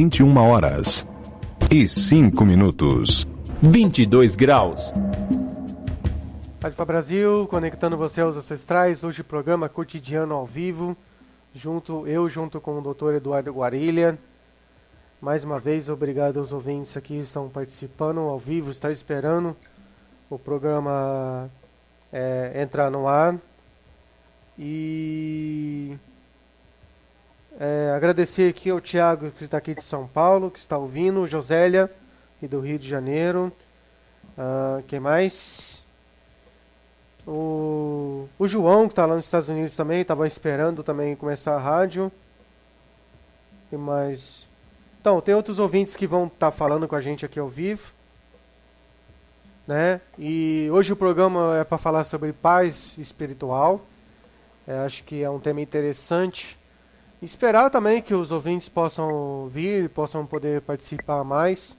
21h05. 22 graus. Rádio Fá Brasil, conectando você aos ancestrais. Hoje programa cotidiano ao vivo, junto com o Dr. Eduardo Guarilha. Mais uma vez, obrigado aos ouvintes aqui que estão participando ao vivo, estão esperando o programa entrar no ar. E agradecer aqui ao Tiago, que está aqui de São Paulo, que está ouvindo, Josélia, e do Rio de Janeiro. Quem mais? O João, que está lá nos Estados Unidos também, estava esperando também começar a rádio. Quem mais? Então, tem outros ouvintes que vão estar falando com a gente aqui ao vivo, né? E hoje o programa é para falar sobre paz espiritual. Acho que é um tema interessante. Esperar também que os ouvintes possam vir, possam poder participar mais.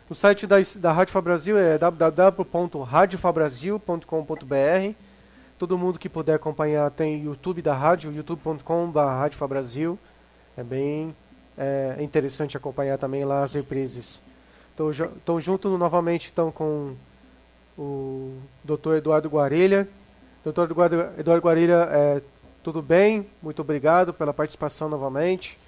O site da Rádio Fá Brasil é www.radiofabrasil.com.br. Todo mundo que puder acompanhar tem YouTube da rádio, youtube.com/radiofabrasil. É bem interessante acompanhar também lá as reprises. Estou junto novamente com o Dr. Eduardo Guarilha. Dr. Eduardo Guarilha, tudo bem? Muito obrigado pela participação novamente.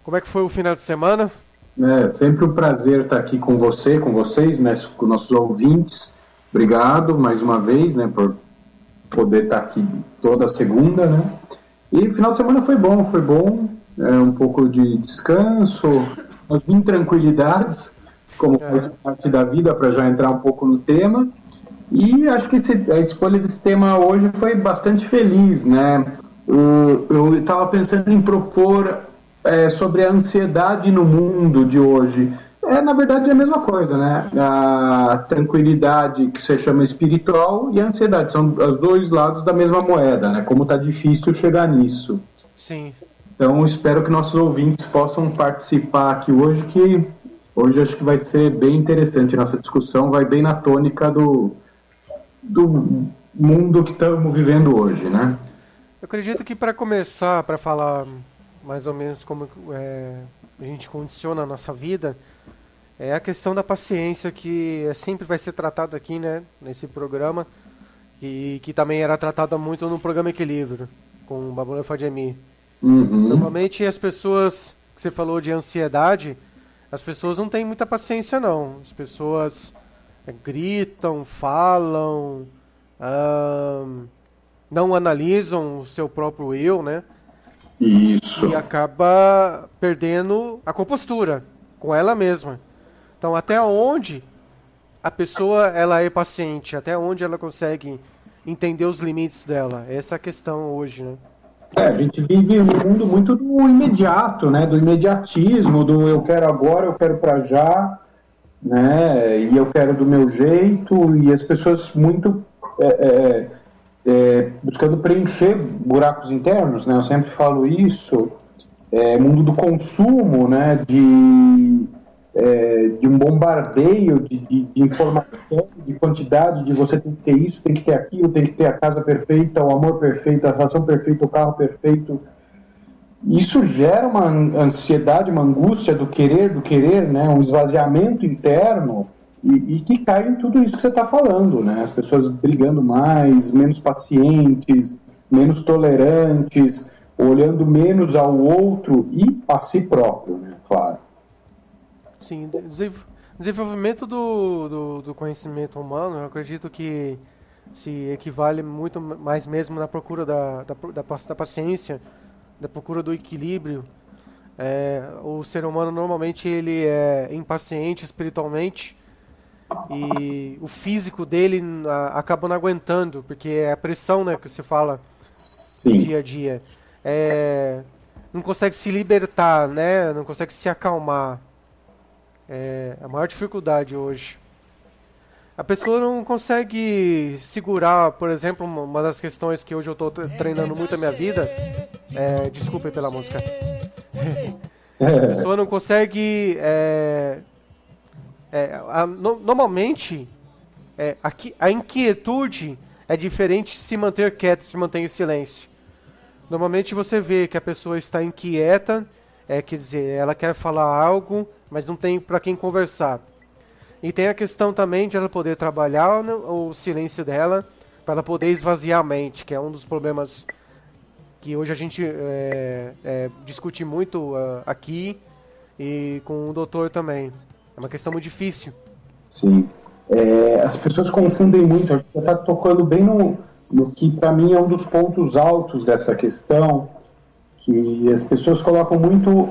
Como é que foi o final de semana? É sempre um prazer estar aqui com vocês, né, com nossos ouvintes. Obrigado mais uma vez, né, por poder estar aqui toda segunda, né. E o final de semana foi bom, um pouco de descanso, as intranquilidades, como faz parte da vida, para já entrar um pouco no tema. E acho que a escolha desse tema hoje foi bastante feliz, né. Eu estava pensando em propor sobre a ansiedade no mundo de hoje. Na verdade, é a mesma coisa, né? A tranquilidade, que se chama espiritual, e a ansiedade são os dois lados da mesma moeda, né? Como está difícil chegar nisso. Sim. Então, espero que nossos ouvintes possam participar aqui hoje, que hoje acho que vai ser bem interessante. Nossa discussão vai bem na tônica do mundo que estamos vivendo hoje, né? Eu acredito que para começar, para falar mais ou menos como a gente condiciona a nossa vida, é a questão da paciência, que sempre vai ser tratada aqui, né, nesse programa, e que também era tratada muito no programa Equilíbrio, com o Babu Fadjemi. Normalmente as pessoas, que você falou de ansiedade, as pessoas não têm muita paciência não. As pessoas gritam, falam, não analisam o seu próprio eu, né? Isso. E acaba perdendo a compostura com ela mesma. Então, até onde a pessoa ela é paciente, até onde ela consegue entender os limites dela? Essa é a questão hoje, né? A gente vive um mundo muito do imediato, né? Do imediatismo, do eu quero agora, eu quero pra já, né? E eu quero do meu jeito, e as pessoas muito buscando preencher buracos internos, né? Eu sempre falo isso, mundo do consumo, né? De um bombardeio de informação, de quantidade, de você tem que ter isso, tem que ter aquilo, tem que ter a casa perfeita, o amor perfeito, a relação perfeita, o carro perfeito. Isso gera uma ansiedade, uma angústia do querer, né? Um esvaziamento interno, e que cai em tudo isso que você está falando, né? As pessoas brigando mais, menos pacientes, menos tolerantes, olhando menos ao outro e a si próprio, né? Claro. Sim, desenvolvimento do conhecimento humano, eu acredito que se equivale muito mais mesmo na procura da paciência, da procura do equilíbrio. O ser humano normalmente ele é impaciente espiritualmente, e o físico dele acaba não aguentando, porque é a pressão, né, que você fala. Sim. Dia a dia. Não consegue se libertar, né? Não consegue se acalmar. A maior dificuldade hoje. A pessoa não consegue segurar, por exemplo, uma das questões que hoje eu estou treinando muito a minha vida. Desculpem pela música. A pessoa não consegue. Normalmente, a inquietude é diferente de se manter quieto, se manter em silêncio. Normalmente você vê que a pessoa está inquieta quer dizer, ela quer falar algo, mas não tem para quem conversar. E tem a questão também de ela poder trabalhar o silêncio dela, para ela poder esvaziar a mente, que é um dos problemas que hoje a gente discute muito aqui e com o doutor também. É uma questão muito difícil. Sim. As pessoas confundem muito. A gente está tocando bem no que, para mim, é um dos pontos altos dessa questão, que as pessoas colocam muito...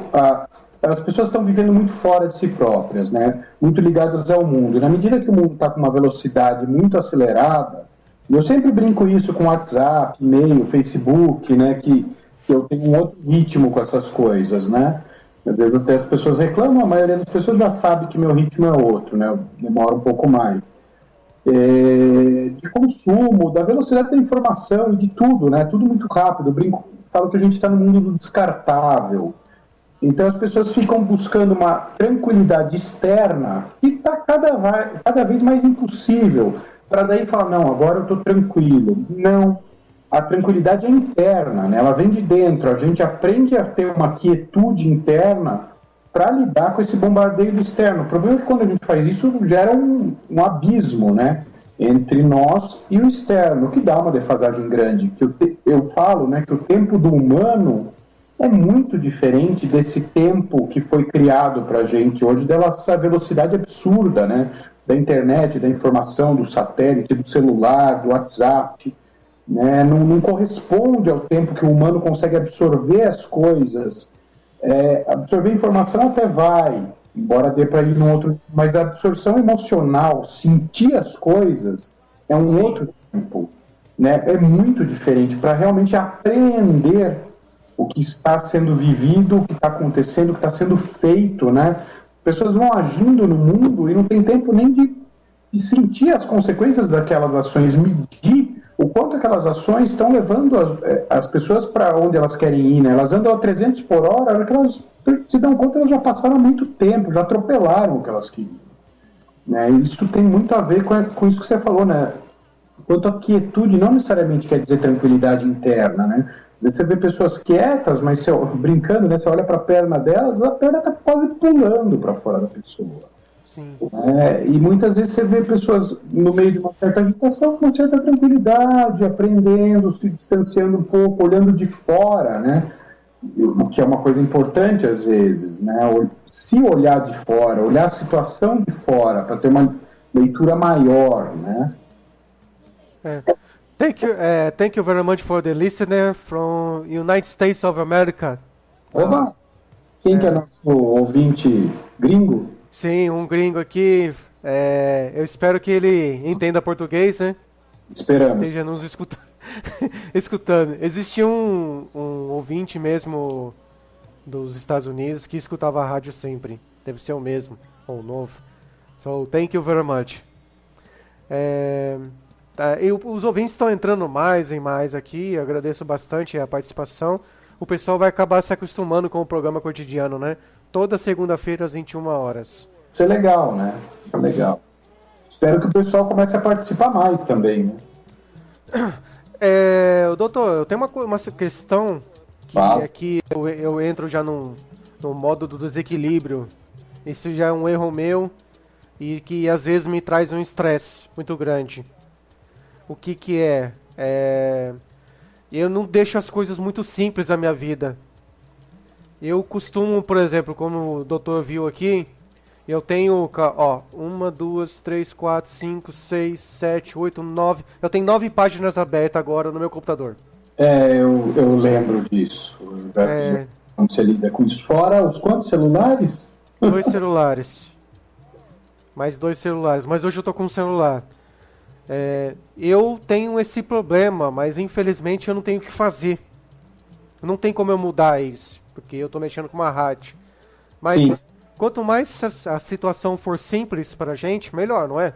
As pessoas estão vivendo muito fora de si próprias, né? Muito ligadas ao mundo. E na medida que o mundo está com uma velocidade muito acelerada, e eu sempre brinco isso com WhatsApp, e-mail, Facebook, né? Que eu tenho um outro ritmo com essas coisas, né? Às vezes até as pessoas reclamam, a maioria das pessoas já sabe que meu ritmo é outro, né? Demora um pouco mais. De consumo, da velocidade da informação e de tudo, né? Tudo muito rápido. Eu brinco, falo que a gente está no mundo do descartável. Então as pessoas ficam buscando uma tranquilidade externa que está cada vez mais impossível. Para daí falar, não, agora eu estou tranquilo. Não. A tranquilidade é interna, né? Ela vem de dentro. A gente aprende a ter uma quietude interna para lidar com esse bombardeio externo. O problema é que quando a gente faz isso, gera um abismo, né? Entre nós e o externo, que dá uma defasagem grande. Eu falo, né, que o tempo do humano é muito diferente desse tempo que foi criado para a gente hoje, dessa velocidade absurda, né? Da internet, da informação, do satélite, do celular, do WhatsApp. Né, não corresponde ao tempo que o humano consegue absorver as coisas. Absorver informação até vai, embora dê para ir num outro, mas a absorção emocional, sentir as coisas, é um outro tempo. Né, é muito diferente para realmente aprender o que está sendo vivido, o que está acontecendo, o que está sendo feito. Né? Pessoas vão agindo no mundo e não tem tempo nem de sentir as consequências daquelas ações, medir o quanto aquelas ações estão levando as pessoas para onde elas querem ir, né? Elas andam a 300 por hora, a hora que elas se dão conta, elas já passaram muito tempo, já atropelaram o que elas queriam. Né? Isso tem muito a ver com isso que você falou, né? Quanto a quietude não necessariamente quer dizer tranquilidade interna, né? Às vezes você vê pessoas quietas, mas brincando, né? Você olha para a perna delas, a perna está quase pulando para fora da pessoa. Sim. E muitas vezes você vê pessoas no meio de uma certa agitação, com uma certa tranquilidade, aprendendo, se distanciando um pouco, olhando de fora, né? O que é uma coisa importante às vezes, né? Se olhar de fora, olhar a situação de fora, para ter uma leitura maior, né? Thank you very much for the listener from United States of America. Oba! Quem que é nosso ouvinte gringo? Sim, um gringo aqui. Eu espero que ele entenda português, né? Esperamos. Esteja nos escutando. Existia um ouvinte mesmo dos Estados Unidos que escutava a rádio sempre. Deve ser o mesmo, ou o novo. So, thank you very much. Os ouvintes estão entrando mais e mais aqui. Eu agradeço bastante a participação. O pessoal vai acabar se acostumando com o programa cotidiano, né? Toda segunda-feira às 21 horas. Isso é legal, né? Isso é legal. Espero que o pessoal comece a participar mais também, né? Doutor, eu tenho uma questão que aqui eu entro já no modo do desequilíbrio. Isso já é um erro meu e que às vezes me traz um estresse muito grande. O que é? Eu não deixo as coisas muito simples na minha vida. Eu costumo, por exemplo, como o doutor viu aqui, eu tenho, 1, 2, 3, 4, 5, 6, 7, 8, 9... Eu tenho 9 páginas abertas agora no meu computador. Eu lembro disso. Quando você lida com isso. Fora os quantos celulares? 2 celulares. Mais 2 celulares. Mas hoje eu tô com um celular. Eu tenho esse problema, mas infelizmente eu não tenho o que fazer. Não tem como eu mudar isso, porque eu tô mexendo com uma rádio. Mas sim, quanto mais a situação for simples pra gente, melhor, não é?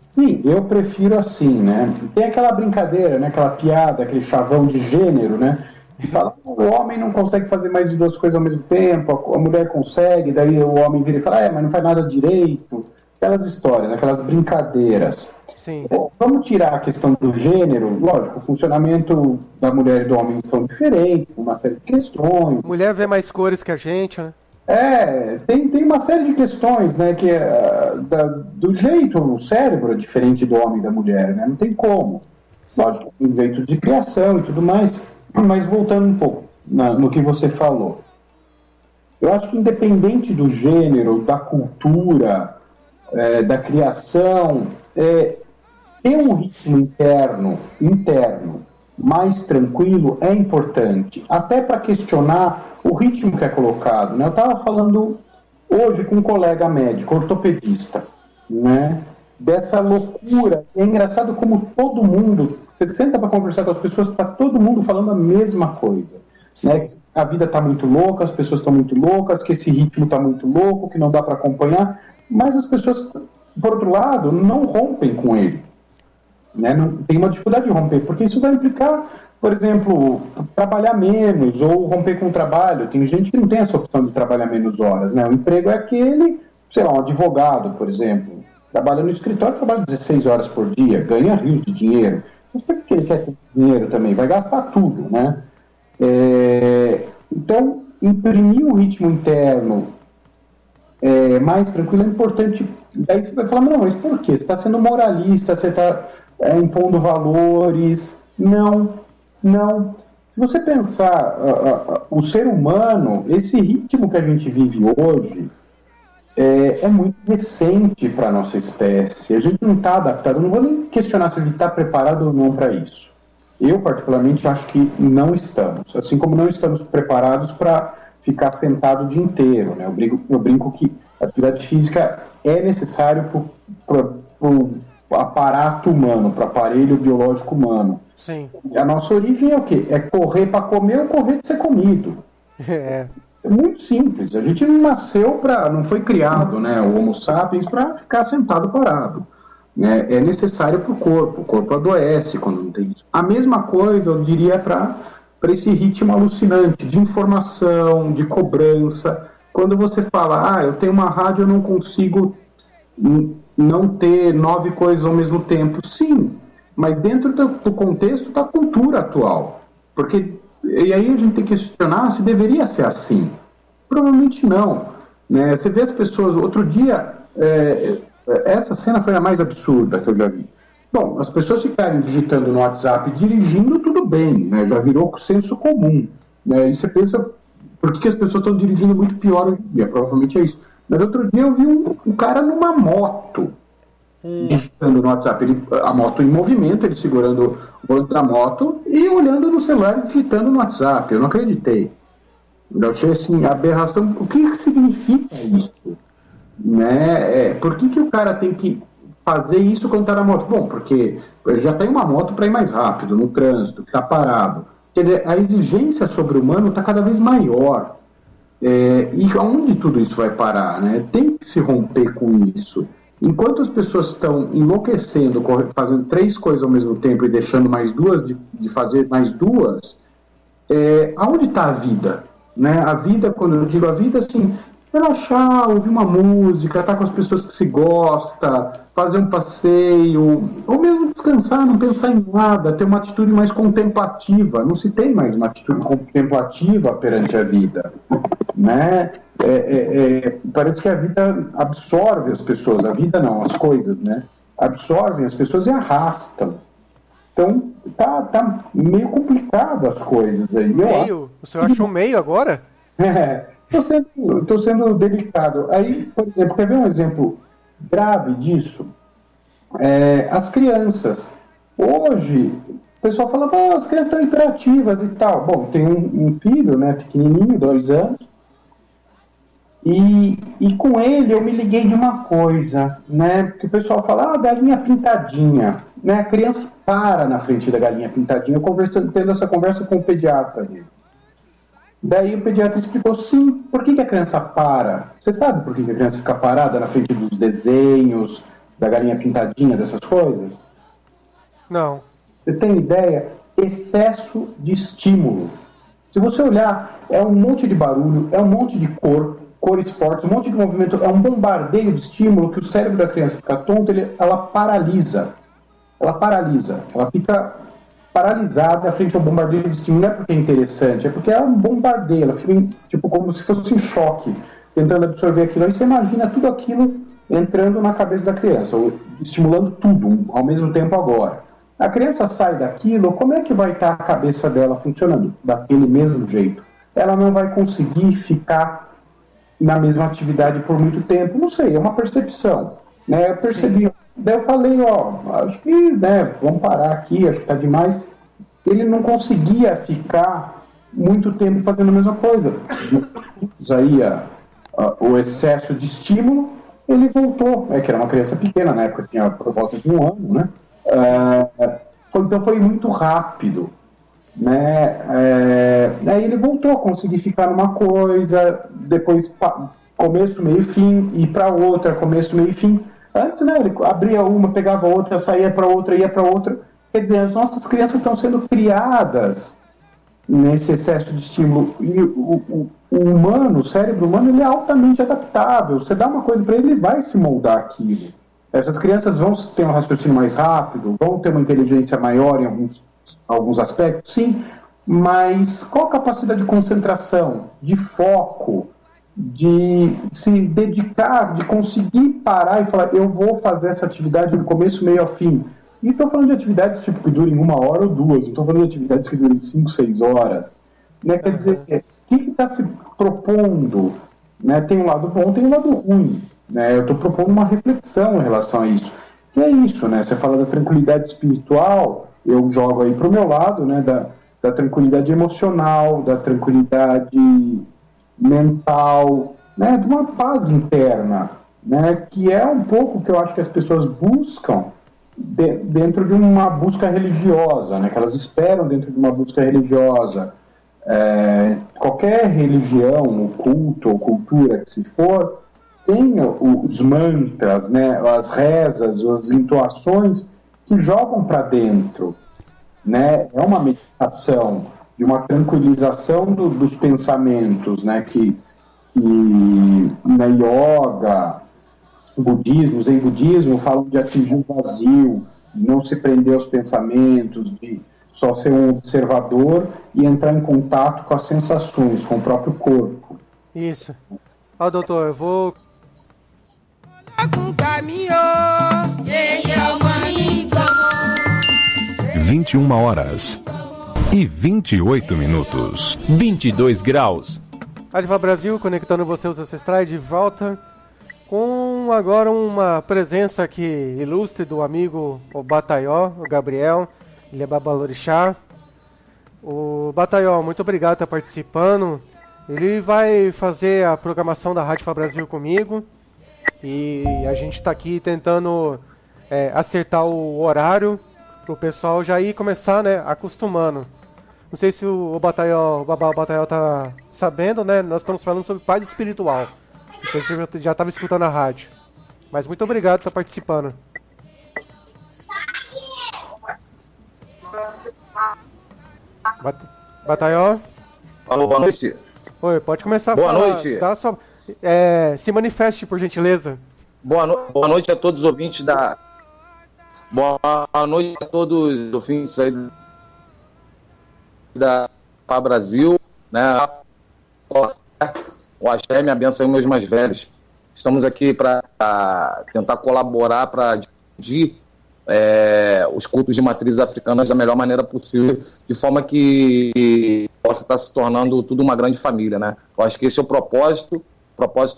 Sim, eu prefiro assim, né? Tem aquela brincadeira, né? Aquela piada, aquele chavão de gênero, né? Que fala, o homem não consegue fazer mais de 2 coisas ao mesmo tempo, a mulher consegue, daí o homem vira e fala, mas não faz nada direito. Aquelas histórias, aquelas brincadeiras. Sim. Vamos tirar a questão do gênero, lógico, o funcionamento da mulher e do homem são diferentes, uma série de questões. Mulher vê mais cores que a gente, né? Tem uma série de questões, né, que do jeito, o cérebro é diferente do homem e da mulher, né, não tem como. Lógico, tem jeito de criação e tudo mais, mas voltando um pouco no que você falou. Eu acho que independente do gênero, da cultura, da criação, ter um ritmo interno mais tranquilo é importante, até para questionar o ritmo que é colocado, né? Eu estava falando hoje com um colega médico, ortopedista, né? Dessa loucura. É engraçado como todo mundo, você senta para conversar com as pessoas, está todo mundo falando a mesma coisa, né? A vida está muito louca, as pessoas estão muito loucas, que esse ritmo está muito louco, que não dá para acompanhar, mas as pessoas, por outro lado, não rompem com ele. Né? Não, tem uma dificuldade de romper, porque isso vai implicar, por exemplo, trabalhar menos ou romper com o trabalho. Tem gente que não tem essa opção de trabalhar menos horas, né? O emprego é aquele, sei lá, um advogado, por exemplo, trabalha no escritório, trabalha 16 horas por dia, ganha rios de dinheiro. Mas por que ele quer ter dinheiro também? Vai gastar tudo, né? Então, imprimir um ritmo interno mais tranquilo é importante. Daí você vai falar, não, mas por quê? Você está sendo moralista, você está impondo valores. Não. Se você pensar, o ser humano, esse ritmo que a gente vive hoje é muito recente para a nossa espécie. A gente não está adaptado. Eu não vou nem questionar se a gente está preparado ou não para isso. Eu, particularmente, acho que não estamos. Assim como não estamos preparados para ficar sentado o dia inteiro, né? Eu brinco que a atividade física é necessário para o aparato humano, para o aparelho biológico humano. Sim. A nossa origem é o quê? É correr para comer ou correr de ser comido. É muito simples. A gente não nasceu não foi criado, né, o Homo sapiens, para ficar sentado parado. É necessário para o corpo adoece quando não tem isso. A mesma coisa eu diria para esse ritmo alucinante de informação, de cobrança. Quando você fala, eu tenho uma rádio, eu não consigo não ter 9 coisas ao mesmo tempo. Sim, mas dentro do contexto da cultura atual. E aí a gente tem que questionar se deveria ser assim. Provavelmente não. Né? Você vê as pessoas... Outro dia, essa cena foi a mais absurda que eu já vi. Bom, as pessoas ficarem digitando no WhatsApp dirigindo, tudo bem, né? Já virou senso comum. Né? E você pensa, por que as pessoas estão dirigindo muito pior hoje em dia? Provavelmente é isso. Mas outro dia eu vi um cara numa moto, digitando no WhatsApp, a moto em movimento, ele segurando o volante da moto e olhando no celular e digitando no WhatsApp. Eu não acreditei. Eu achei assim, aberração. O que significa isso? Né? Por que o cara tem que fazer isso quando está na moto? Bom, porque ele já tem uma moto para ir mais rápido no trânsito, que está parado. Quer dizer, a exigência sobre o humano está cada vez maior. E aonde tudo isso vai parar? Né? Tem que se romper com isso. Enquanto as pessoas estão enlouquecendo, fazendo 3 coisas ao mesmo tempo e deixando mais 2 de fazer mais 2, aonde está a vida? Né? A vida, quando eu digo a vida, assim, relaxar, ouvir uma música, estar com as pessoas que se gosta, fazer um passeio, ou mesmo descansar, não pensar em nada, ter uma atitude mais contemplativa. Não se tem mais uma atitude contemplativa perante a vida. Né? Parece que a vida absorve as pessoas, a vida não, as coisas, né? Absorvem as pessoas e arrastam. Então, tá meio complicado as coisas aí. Meio? O senhor achou meio agora? Estou sendo delicado. Aí, por exemplo, quer ver um exemplo grave disso? As crianças. Hoje, o pessoal fala, as crianças estão hiperativas e tal. Bom, tem um filho, né, pequenininho, 2 anos, e com ele eu me liguei de uma coisa, né? Porque o pessoal fala, galinha pintadinha. Né? A criança para na frente da galinha pintadinha. Eu tendo essa conversa com o pediatra dele. Daí o pediatra explicou, sim, por que a criança para? Você sabe por que a criança fica parada na frente dos desenhos, da galinha pintadinha, dessas coisas? Não. Você tem ideia? Excesso de estímulo. Se você olhar, é um monte de barulho, é um monte de cores fortes, um monte de movimento, é um bombardeio de estímulo que o cérebro da criança fica tonto, ela paralisa. ela paralisa, ela fica paralisada frente ao bombardeio de estímulo. Não é porque é interessante, é porque é um bombardeio, ela fica tipo como se fosse em choque, tentando absorver aquilo. Aí você imagina tudo aquilo entrando na cabeça da criança, estimulando tudo ao mesmo tempo agora. A criança sai daquilo, como é que vai estar a cabeça dela funcionando daquele mesmo jeito? Ela não vai conseguir ficar na mesma atividade por muito tempo. Não sei, é uma percepção. Né? Eu percebi. Daí eu falei, acho que vamos parar aqui, acho que está demais. Ele não conseguia ficar muito tempo fazendo a mesma coisa. Aí o excesso de estímulo, ele voltou. Que era uma criança pequena, na época tinha por volta de 1 ano, né? Então foi muito rápido, né? Aí ele voltou a conseguir ficar numa coisa, depois começo, meio e fim, ir para outra, começo, meio e fim. Antes, né, ele abria uma, pegava outra, saía para outra, ia para outra. Quer dizer, as nossas crianças estão sendo criadas nesse excesso de estímulo. E o humano, o cérebro humano, ele é altamente adaptável. Você dá uma coisa para ele, ele vai se moldar aquilo. Essas crianças vão ter um raciocínio mais rápido, vão ter uma inteligência maior em alguns aspectos, sim, mas qual a capacidade de concentração, de foco, de se dedicar, de conseguir parar e falar, eu vou fazer essa atividade do começo, meio ao fim. E estou falando de atividades tipo, que durem 1 hora ou 2, não estou falando de atividades que durem 5, 6 horas. Né? Quer dizer, o que está se propondo? Né? Tem um lado bom, tem um lado ruim. Né? Eu estou propondo uma reflexão em relação a isso. E é isso, né? Você fala da tranquilidade espiritual, eu jogo aí para o meu lado, né? Da tranquilidade emocional, da tranquilidade mental, né? De uma paz interna, né? Que é um pouco que eu acho que as pessoas buscam dentro de uma busca religiosa, né? Que elas esperam dentro de uma busca religiosa. Qualquer religião, culto ou cultura que se for, tem os mantras, né, as rezas, as entoações que jogam para dentro, né? É uma meditação de uma tranquilização dos pensamentos, né? Que na yoga, zen budismo falam de atingir o vazio, não se prender aos pensamentos, de só ser um observador e entrar em contato com as sensações, com o próprio corpo. Isso. Doutor, eu vou... 21h28. 22 graus. Adiva Brasil, conectando você aos ancestrais, de volta com agora uma presença aqui ilustre do amigo o Bataió, o Gabriel, ele é babalorixá. O Bataió, muito obrigado por estar participando. Ele vai fazer a programação da Rádio Fá Brasil comigo e a gente está aqui tentando acertar o horário para o pessoal já ir começar, né, acostumando. Não sei se o Bataió tá sabendo, né? Nós estamos falando sobre paz espiritual. Não sei se você já estava escutando a rádio. Mas muito obrigado por estar participando. Bataió? Alô, boa noite. Oi, pode começar a falar. Boa noite. Se manifeste, por gentileza. Boa noite a todos os ouvintes da... Boa noite a todos os ouvintes aí da Fá Brasil, né? O Axé me abençoe, meus mais velhos. Estamos aqui para tentar colaborar para difundir os cultos de matrizes africanas da melhor maneira possível, de forma que possa estar se tornando tudo uma grande família, né? Eu acho que esse é o propósito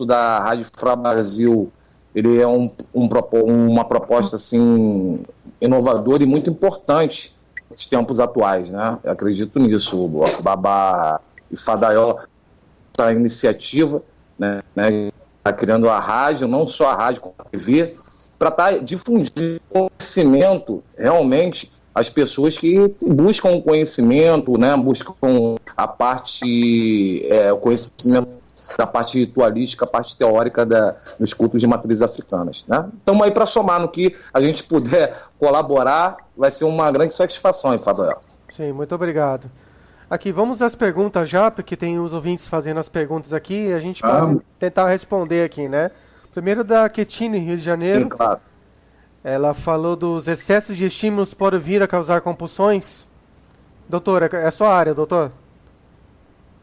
da Rádio Fá Brasil. Ele é uma proposta assim inovadora e muito importante nos tempos atuais, né? Eu acredito nisso. O Babá e Fadaió, essa iniciativa, né? Está criando a rádio, não só a rádio, como a TV, para estar difundindo conhecimento realmente às pessoas que buscam o conhecimento, né? Buscam a parte, o conhecimento da parte ritualística, a parte teórica dos cultos de matrizes africanas, né? Estamos aí para somar no que a gente puder colaborar, vai ser uma grande satisfação, hein, Fabio? Sim, muito obrigado. Aqui, vamos às perguntas já, porque tem os ouvintes fazendo as perguntas aqui, e a gente pode tentar responder aqui, né? Primeiro da Quetine, Rio de Janeiro. Sim, claro. Ela falou dos excessos de estímulos podem vir a causar compulsões. Doutor, é a sua área, doutor.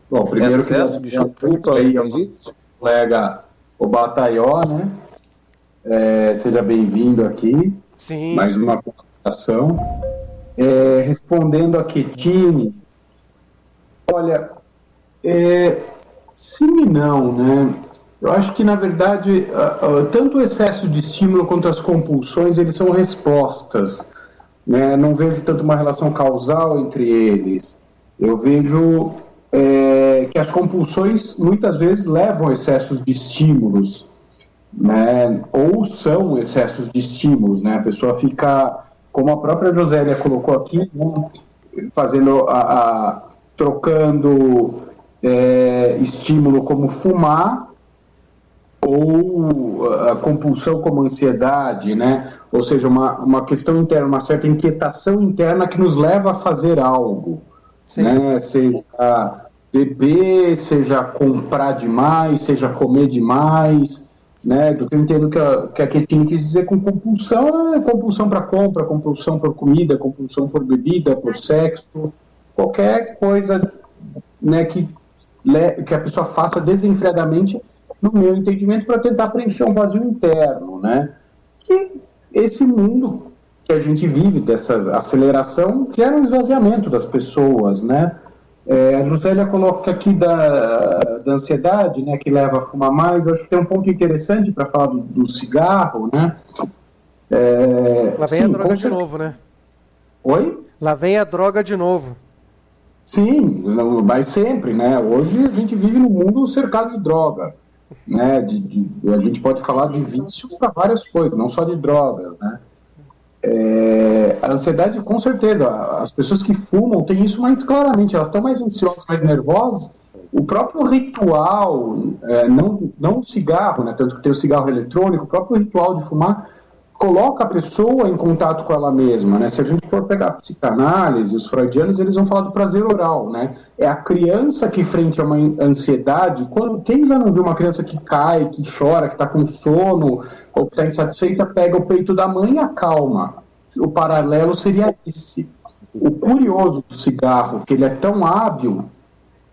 Bom, primeiro Excesso que de eu desculpa aí ao entendi. nosso colega o Bataió, né? Seja bem-vindo aqui. Sim. Mais uma colocação. Respondendo a Quetini, olha, sim e não, né? Eu acho que, na verdade, tanto o excesso de estímulo quanto as compulsões, eles são respostas, né? Não vejo tanto uma relação causal entre eles. Eu vejo que as compulsões, muitas vezes, levam a excessos de estímulos, né? Ou são excessos de estímulos, né? A pessoa fica, como a própria Josélia colocou aqui, né? Fazendo trocando estímulo como fumar, ou a compulsão como ansiedade, né? Ou seja, uma questão interna, uma certa inquietação interna que nos leva a fazer algo, né? Seja beber, seja comprar demais, seja comer demais, né? Do que eu entendo que a Quetini quis dizer com compulsão, compulsão para compra, compulsão por comida, compulsão por bebida, por sexo, qualquer coisa, né, que a pessoa faça desenfreadamente, no meu entendimento, para tentar preencher um vazio interno, né? Que esse mundo que a gente vive, dessa aceleração, gera um esvaziamento das pessoas, né? A Josélia coloca aqui da ansiedade, né, que leva a fumar mais. Eu acho que tem um ponto interessante para falar do cigarro, né? Lá vem a droga de novo, né? Oi? Lá vem a droga de novo. Sim, mas sempre, né? Hoje a gente vive num mundo cercado de droga, né? A gente pode falar de vício para várias coisas, não só de drogas, né? A ansiedade, com certeza, as pessoas que fumam têm isso muito claramente, elas estão mais ansiosas, mais nervosas. O próprio ritual, não o cigarro, né? Tanto que tem o cigarro eletrônico, o próprio ritual de fumar coloca a pessoa em contato com ela mesma, né? Se a gente for pegar a psicanálise, os freudianos, eles vão falar do prazer oral, né? É a criança que, frente a uma ansiedade, quem já não viu uma criança que cai, que chora, que está com sono, ou que está insatisfeita, pega o peito da mãe e acalma. O paralelo seria esse. O curioso do cigarro, que ele é tão hábil,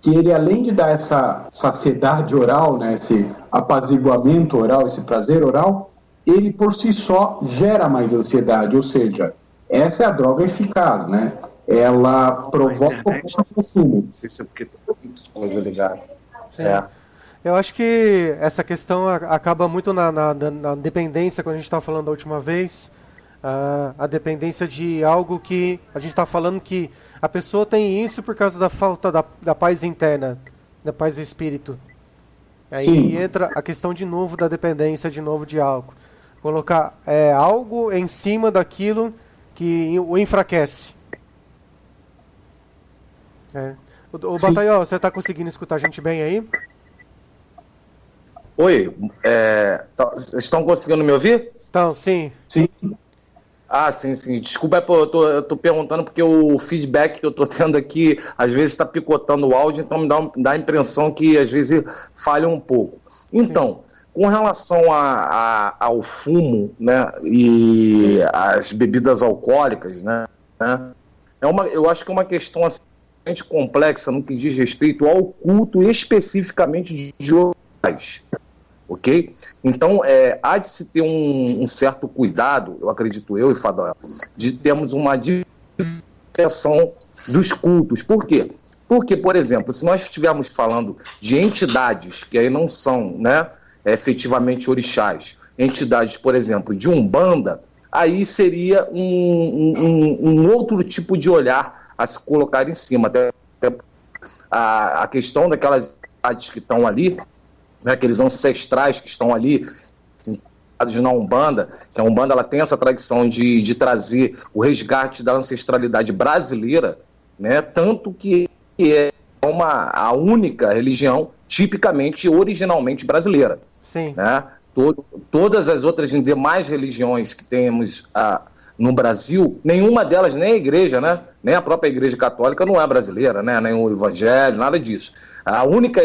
que ele, além de dar essa saciedade oral, né? Esse apaziguamento oral, esse prazer oral, ele por si só gera mais ansiedade, ou seja, essa é a droga eficaz, né? Ela provoca o consumo. Não sei se é porque coisa ligada. Eu acho que essa questão acaba muito na dependência, quando a gente estava falando da última vez, a dependência de algo que a gente está falando que a pessoa tem isso por causa da falta da paz interna, da paz do espírito. Aí Sim. entra a questão de novo da dependência de novo de algo. Colocar algo em cima daquilo que o enfraquece. O Bataió, você está conseguindo escutar a gente bem aí? Oi, estão conseguindo me ouvir? Então, sim. Sim. Ah, sim. Desculpa, eu tô perguntando porque o feedback que eu tô tendo aqui, às vezes está picotando o áudio, então me dá a impressão que às vezes falha um pouco. Então, com relação ao fumo, né, e as bebidas alcoólicas, né, eu acho que é uma questão assim, complexa no que diz respeito ao culto especificamente de hoje, ok? Então, há de se ter um certo cuidado, eu acredito eu e Fadoel, de termos uma diferenciação dos cultos. Por quê? Porque, por exemplo, se nós estivermos falando de entidades que aí não são, né, efetivamente orixás, entidades, por exemplo, de Umbanda, aí seria um outro tipo de olhar a se colocar em cima. Até a questão daquelas entidades que estão ali, né, aqueles ancestrais que estão ali na Umbanda, que a Umbanda ela tem essa tradição de trazer o resgate da ancestralidade brasileira, né, tanto que é a única religião tipicamente, originalmente brasileira. Sim. Né? Todas as outras demais religiões que temos no Brasil, nenhuma delas, nem a igreja, né? Nem a própria igreja católica não é brasileira, né? Nem o evangelho, nada disso. A única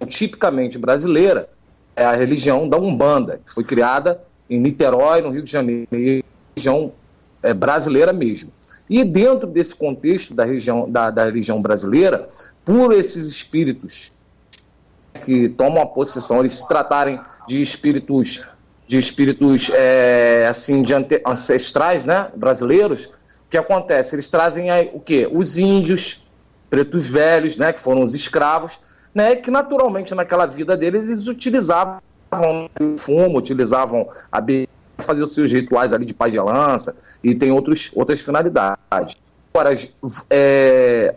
tipicamente brasileira é a religião da Umbanda, que foi criada em Niterói, no Rio de Janeiro, região brasileira mesmo. E dentro desse contexto da religião brasileira, por esses espíritos que tomam a possessão, eles se tratarem de espíritos assim, ancestrais, né, brasileiros, o que acontece? Eles trazem aí, o quê? Os índios, pretos velhos, né, que foram os escravos, né, que naturalmente naquela vida deles eles utilizavam o fumo, utilizavam a bebida, fazer os seus rituais ali de pagelança, e tem outras finalidades. Agora,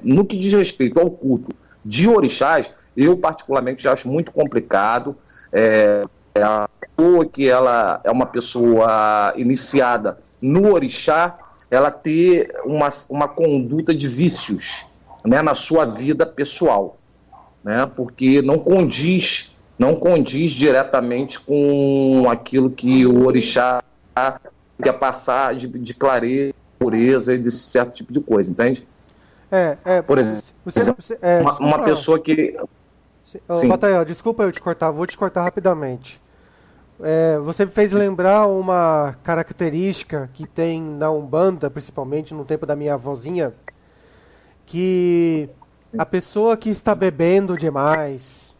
no que diz respeito ao culto de orixás, eu particularmente acho muito complicado, a pessoa que ela é uma pessoa iniciada no orixá, ela ter uma conduta de vícios, né, na sua vida pessoal, né, porque não condiz diretamente com aquilo que o orixá quer passar de clareza, pureza e desse certo tipo de coisa, entende? Por exemplo, uma pessoa que... Batael, desculpa eu te cortar, vou te cortar rapidamente. Você me fez lembrar uma característica que tem na Umbanda, principalmente no tempo da minha avózinha, que a pessoa que está bebendo demais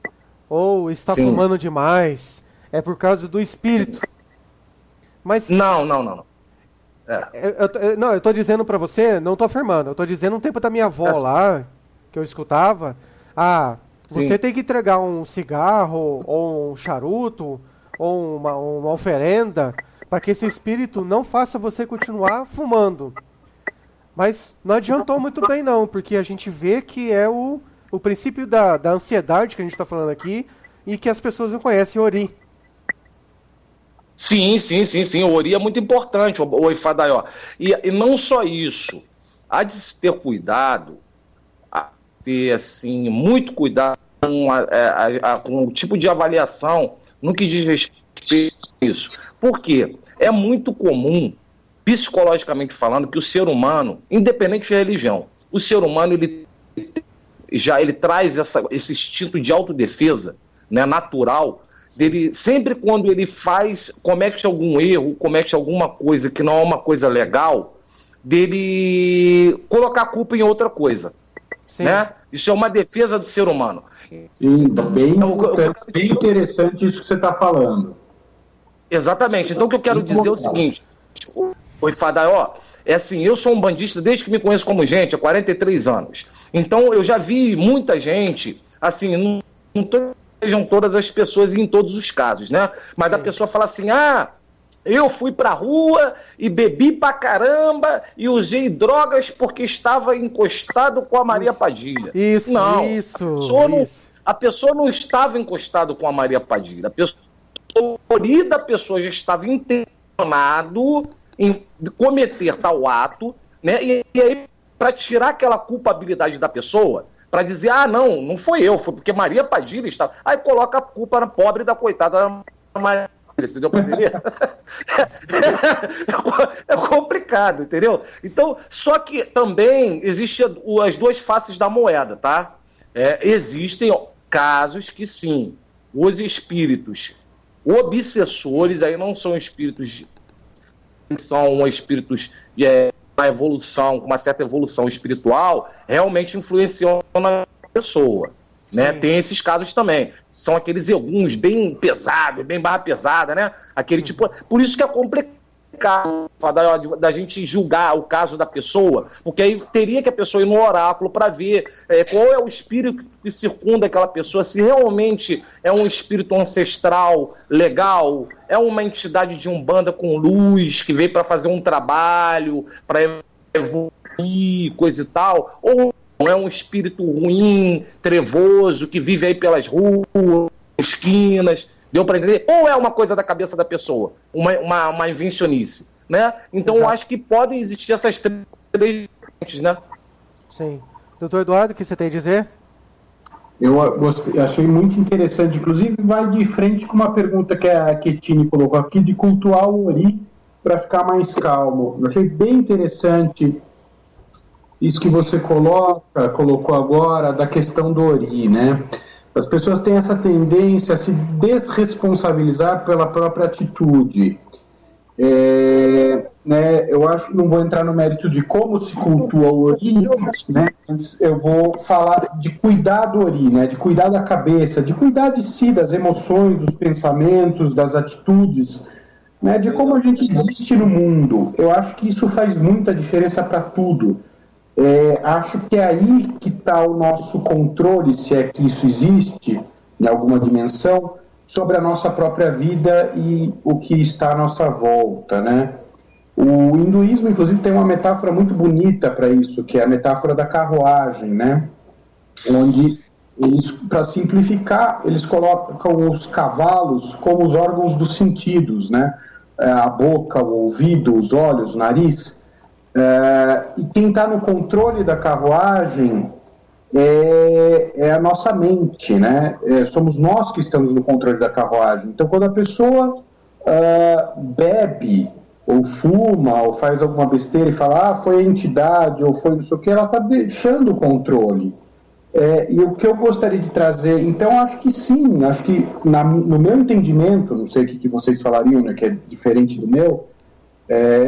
ou está fumando demais é por causa do espírito. Mas Não. eu tô dizendo pra você, não tô afirmando, eu tô dizendo no tempo da minha avó lá, que eu escutava, você tem que entregar um cigarro, ou um charuto, ou uma oferenda, para que esse espírito não faça você continuar fumando. Mas não adiantou muito bem não, porque a gente vê que é o princípio da ansiedade que a gente está falando aqui, e que as pessoas não conhecem, Ori. Sim, o Ori é muito importante, o Ifadaió. E não só isso, há de se ter cuidado, ter assim, muito cuidado com o tipo de avaliação no que diz respeito a isso. Por quê? É muito comum, psicologicamente falando, que o ser humano, independente de religião, o ser humano ele traz esse instinto de autodefesa, né, natural, dele, sempre quando ele comete algum erro, comete alguma coisa que não é uma coisa legal, dele colocar a culpa em outra coisa. Né? Isso é uma defesa do ser humano. Sim, bem interessante isso que você está falando. Exatamente. Então o que eu quero dizer é o seguinte, o Ifadaió, assim, eu sou um bandista desde que me conheço como gente, há 43 anos. Então eu já vi muita gente, assim, não sejam todas as pessoas em todos os casos, né? Mas a pessoa fala assim, eu fui pra rua e bebi pra caramba e usei drogas porque estava encostado com a Maria Padilha. Isso. A pessoa não estava encostado com a Maria Padilha. A pessoa já estava intencionado em cometer tal ato, né? E aí, para tirar aquela culpabilidade da pessoa, para dizer, não foi eu, foi porque Maria Padilha estava... Aí coloca a culpa na pobre da coitada da Maria. Você deu para entender? É complicado, entendeu? Então, só que também existem as duas faces da moeda, tá? Existem casos que sim, os espíritos obsessores, aí não são espíritos, são espíritos uma evolução, uma certa evolução espiritual, realmente influenciam na pessoa. Né? Tem esses casos também. São aqueles eguns bem pesados, bem barra pesada, né? Aquele tipo. Por isso que é complicado da gente julgar o caso da pessoa, porque aí teria que a pessoa ir no oráculo para ver qual é o espírito que circunda aquela pessoa, se realmente é um espírito ancestral legal, é uma entidade de Umbanda com luz que veio para fazer um trabalho, para evoluir, coisa e tal, ou não é um espírito ruim, trevoso, que vive aí pelas ruas, esquinas, deu para entender? Ou é uma coisa da cabeça da pessoa, uma invencionice, né? Então eu acho que podem existir essas três frentes, né? Sim. Doutor Eduardo, o que você tem a dizer? Eu achei muito interessante, inclusive vai de frente com uma pergunta que a Ketine colocou aqui, de cultuar o Ori para ficar mais calmo. Eu achei bem interessante isso que você colocou agora, da questão do Ori, né? As pessoas têm essa tendência a se desresponsabilizar pela própria atitude. Né, eu acho que não vou entrar no mérito de como se cultua o Ori, né, mas eu vou falar de cuidar do Ori, né, de cuidar da cabeça, de cuidar de si, das emoções, dos pensamentos, das atitudes, né, de como a gente existe no mundo. Eu acho que isso faz muita diferença para tudo. Acho que é aí que está o nosso controle, se é que isso existe, em alguma dimensão, sobre a nossa própria vida e o que está à nossa volta, né? O hinduísmo, inclusive, tem uma metáfora muito bonita para isso, que é a metáfora da carruagem, né? Onde eles, para simplificar, eles colocam os cavalos como os órgãos dos sentidos, né? A boca, o ouvido, os olhos, o nariz. E quem está no controle da carruagem é a nossa mente, né? Somos nós que estamos no controle da carruagem. Então, quando a pessoa bebe, ou fuma, ou faz alguma besteira e fala, foi a entidade, ou foi não sei o que, ela está deixando o controle. E o que eu gostaria de trazer, então, acho que sim, acho que no meu entendimento, não sei o que vocês falariam, né, que é diferente do meu,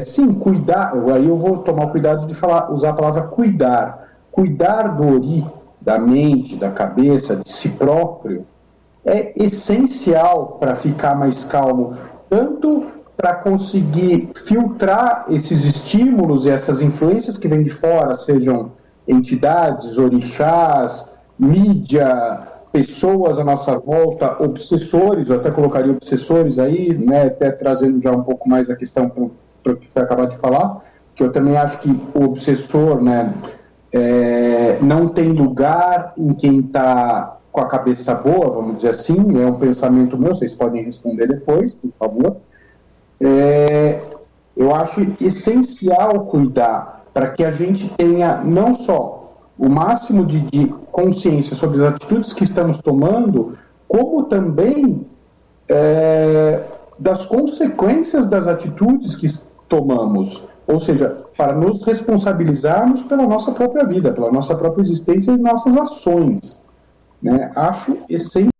sim, cuidar, aí eu vou tomar o cuidado de usar a palavra cuidar do Ori, da mente, da cabeça, de si próprio, é essencial para ficar mais calmo, tanto para conseguir filtrar esses estímulos e essas influências que vêm de fora, sejam entidades, orixás, mídia, pessoas à nossa volta, obsessores, eu até colocaria obsessores aí, né, até trazendo já um pouco mais a questão para o que você acabou de falar, que eu também acho que o obsessor, né, não tem lugar em quem está com a cabeça boa, vamos dizer assim, é um pensamento meu, vocês podem responder depois, por favor. Eu acho essencial cuidar para que a gente tenha não só o máximo de consciência sobre as atitudes que estamos tomando, como também das consequências das atitudes que tomamos, ou seja, para nos responsabilizarmos pela nossa própria vida, pela nossa própria existência e nossas ações, né? Acho essencial